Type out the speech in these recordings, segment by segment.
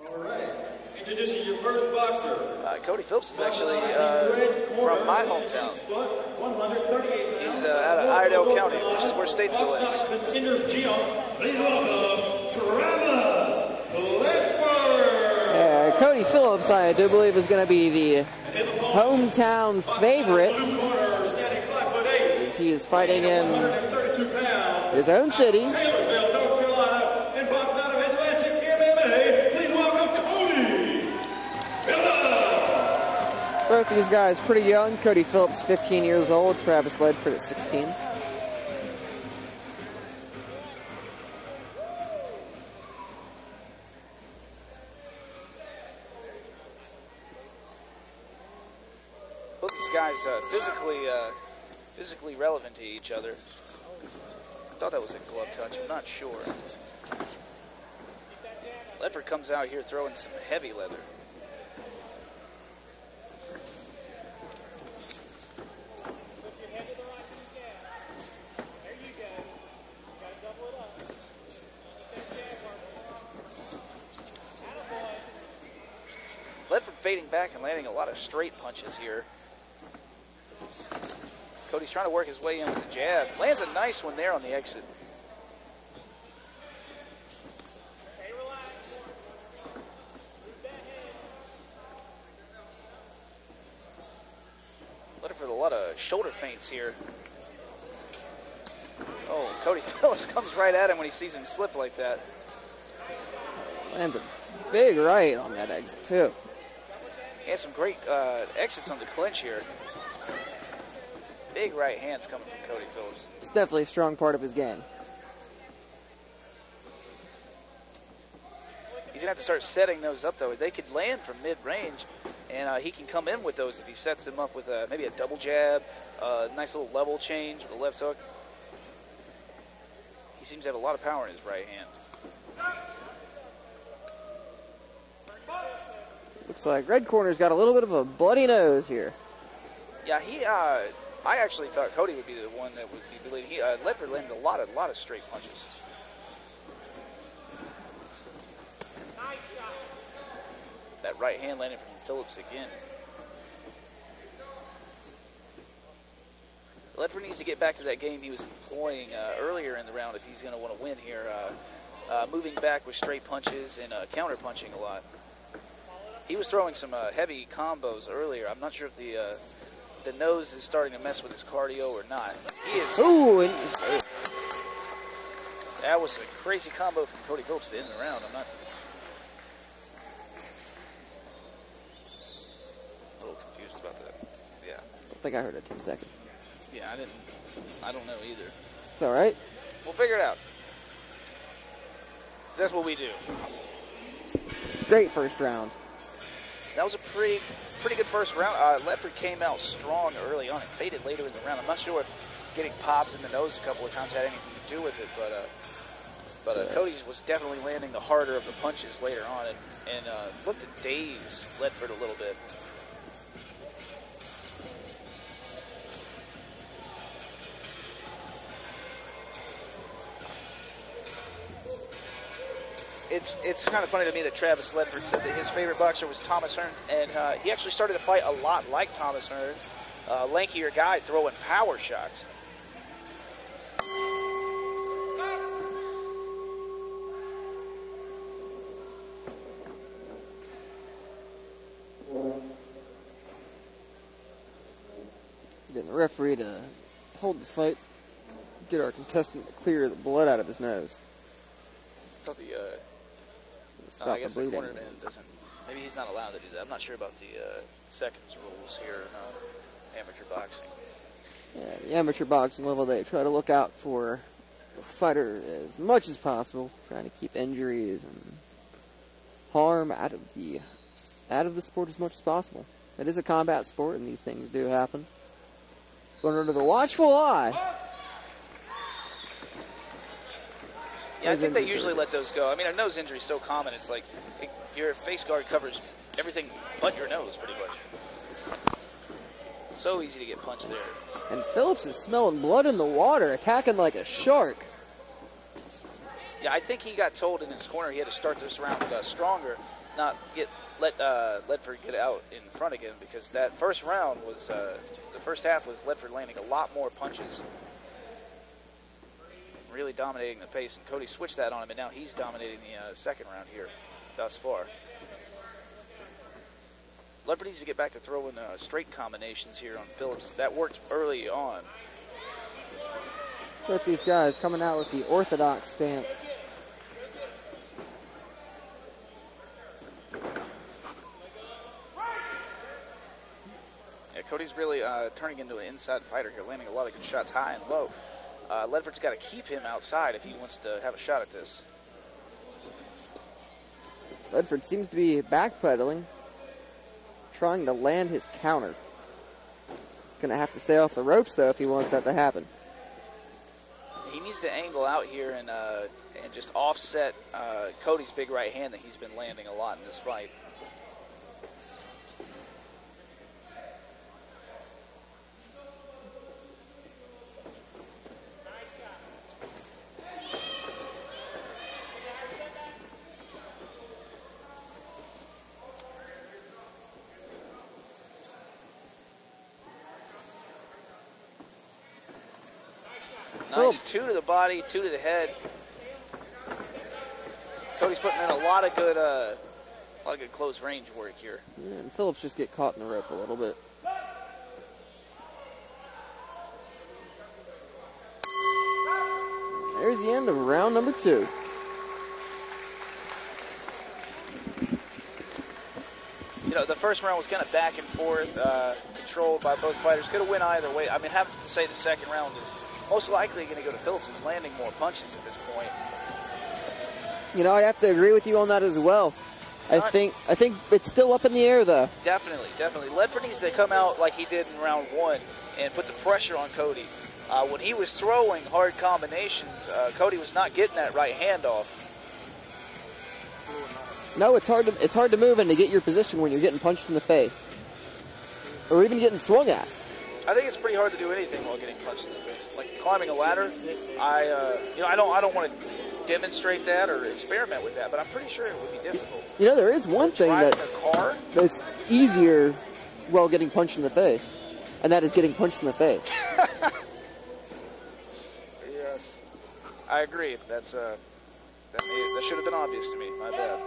All right. Introducing your first boxer. Cody Phillips is actually from my hometown. 138 He's out of Iredell County, which is where Statesville is. Contenders Geo. Please welcome Travis Ledford. Yeah, Cody Phillips, I do believe, is going to be the hometown favorite. As he is fighting in his own city. Both these guys pretty young. Cody Phillips, 15 years old. Travis Ledford at 16. Both these guys physically relevant to each other. I thought that was a glove touch. I'm not sure. Ledford comes out here throwing some heavy leather. Ledford fading back and landing a lot of straight punches here. Cody's trying to work his way in with the jab. Lands a nice one there on the exit. Ledford, a lot of shoulder feints here. Oh, Cody Phillips comes right at him when he sees him slip like that. Lands a big right on that exit, too. He had some great exits on the clinch here. Big right hands coming from Cody Phillips. It's definitely a strong part of his game. He's going to have to start setting those up, though. They could land from mid-range, and he can come in with those if he sets them up with maybe a double jab, nice little level change with a left hook. He seems to have a lot of power in his right hand. Looks like red corner's got a little bit of a bloody nose here. Yeah, I actually thought Cody would be the one that would be leading. Ledford landed a lot of straight punches. That right hand landing from Phillips again. Ledford needs to get back to that game he was employing earlier in the round if he's going to want to win here. Moving back with straight punches and counter punching a lot. He was throwing some heavy combos earlier. I'm not sure if the nose is starting to mess with his cardio or not. He is. Ooh, and that was a crazy combo from Cody Phillips to end the round. I'm not a little confused about that. Yeah. I think I heard it 10 seconds. Yeah, I don't know either. It's all right. We'll figure it out. That's what we do. Great first round. That was a pretty good first round. Ledford came out strong early on and faded later in the round. I'm not sure if getting pops in the nose a couple of times had anything to do with it, but Cody was definitely landing the harder of the punches later on and looked to daze Ledford a little bit. It's kind of funny to me that Travis Ledford said that his favorite boxer was Thomas Hearns, and he actually started to fight a lot like Thomas Hearns, lankier guy throwing power shots. Getting the referee to hold the fight, get our contestant to clear the blood out of his nose. I thought Stop I guess the the bleeding. cornerman doesn't. Maybe he's not allowed to do that. I'm not sure about the seconds rules here in amateur boxing. Yeah, the amateur boxing level, they try to look out for the fighter as much as possible, trying to keep injuries and harm out of the sport as much as possible. It is a combat sport, and these things do happen. But under the watchful eye. Yeah, I think they usually let those go. I mean, a nose injury is so common. It's like your face guard covers everything but your nose, pretty much. So easy to get punched there. And Phillips is smelling blood in the water, attacking like a shark. Yeah, I think he got told in his corner he had to start this round stronger. not let Ledford get out in front again, because that first round was the first half was Ledford landing a lot more punches, really dominating the pace, and Cody switched that on him, and now he's dominating the second round here thus far. Ledford needs to get back to throwing straight combinations here on Phillips. That worked early on. Both these guys coming out with the orthodox stance. Yeah, Cody's really turning into an inside fighter here, landing a lot of good shots high and low. Ledford's got to keep him outside if he wants to have a shot at this. Ledford seems to be backpedaling, trying to land his counter. Going to have to stay off the ropes, though, if he wants that to happen. He needs to angle out here and just offset Cody's big right hand that he's been landing a lot in this fight. Nice, 2 to the body, 2 to the head. Cody's putting in a lot of good close range work here. Yeah, and Phillips just get caught in the rope a little bit. There's the end of round number 2. You know, the first round was kind of back and forth, controlled by both fighters. Could have went either way. I mean, I have to say the second round is most likely going to go to Phillips, who's landing more punches at this point. You know, I have to agree with you on that as well. I think it's still up in the air, though. Definitely, definitely. Ledford needs to come out like he did in round 1 and put the pressure on Cody. When he was throwing hard combinations, Cody was not getting that right hand off. No, it's hard to move and to get your position when you're getting punched in the face, or even getting swung at. I think it's pretty hard to do anything while getting punched in the face. Like climbing a ladder, I don't want to demonstrate that or experiment with that, but I'm pretty sure it would be difficult. You know, there is one thing that's easier while getting punched in the face, and that is getting punched in the face. Yes, I agree. That should have been obvious to me. My bad.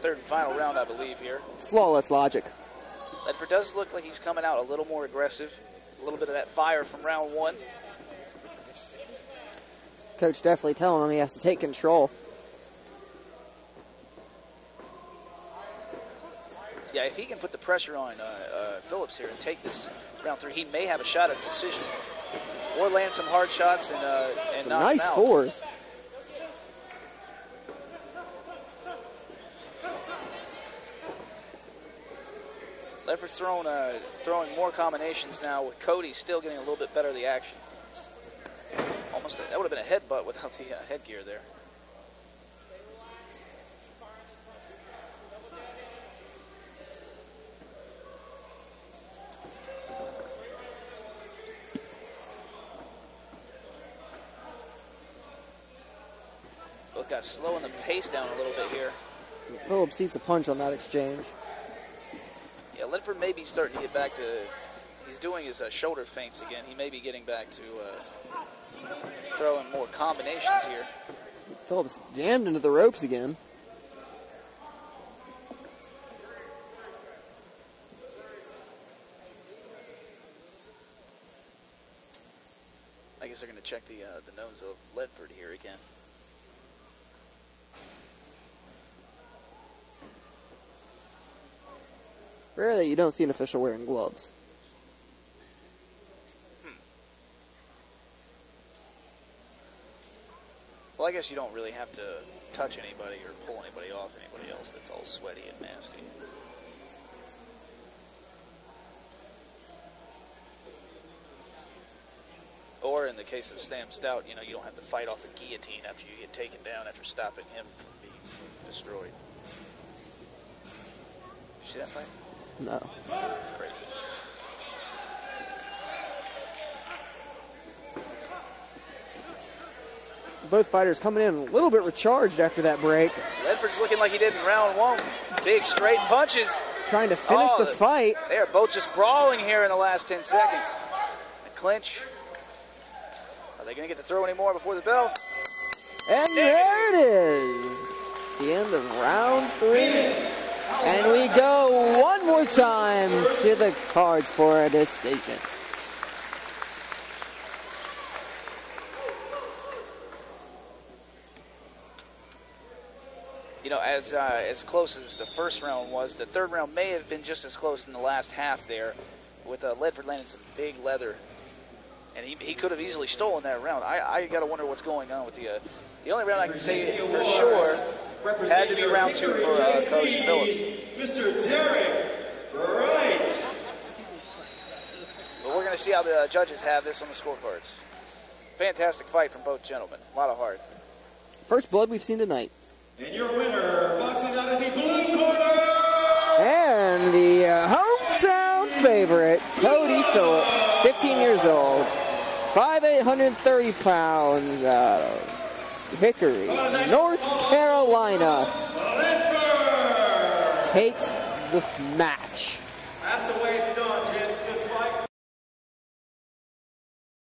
Third and final round, I believe, here. It's flawless logic. Ledford does look like he's coming out a little more aggressive. A little bit of that fire from round 1. Coach definitely telling him he has to take control. Yeah, if he can put the pressure on Phillips here and take this round 3, he may have a shot at a decision. Or land some hard shots and knock nice him out. fours. Ledford's throwing more combinations now, with Cody still getting a little bit better of the action. Almost, that would have been a headbutt without the headgear there. Both guys slowing the pace down a little bit here. Phillips eats a punch on that exchange. Yeah, Ledford may be starting to get back to, he's doing his shoulder feints again. He may be getting back to throwing more combinations here. Phillips jammed into the ropes again. I guess they're going to check the nose of Ledford here again. Rare that you don't see an official wearing gloves. Well, I guess you don't really have to touch anybody or pull anybody off anybody else that's all sweaty and nasty. Or in the case of Stam Stout, you know, you don't have to fight off a guillotine after you get taken down after stopping him from being destroyed. Did you see that fight? No. Crazy. both fighters coming in a little bit recharged after that break. Ledford's looking like he did in round one. Big straight punches. Trying to finish the fight. They are both just brawling here in the last 10 seconds. A clinch. Are they going to get to throw any more before the bell? And there it is. It's the end of round 3. And we go one more time to the cards for a decision. You know, as close as the first round was, the third round may have been just as close in the last half there, with Ledford landing some big leather, and he could have easily stolen that round. I got to wonder what's going on with the only round I can say for sure had to be round 2 for Cody Phillips. Mr. Derek Wright. But we're going to see how the judges have this on the scorecards. Fantastic fight from both gentlemen. A lot of heart. First blood we've seen tonight. And your winner, boxing out of the blue corner. And the hometown favorite, Cody Phillips, 15 years old, 5'8", 130 pounds, out of Hickory, North Carolina, takes the match. Has to weigh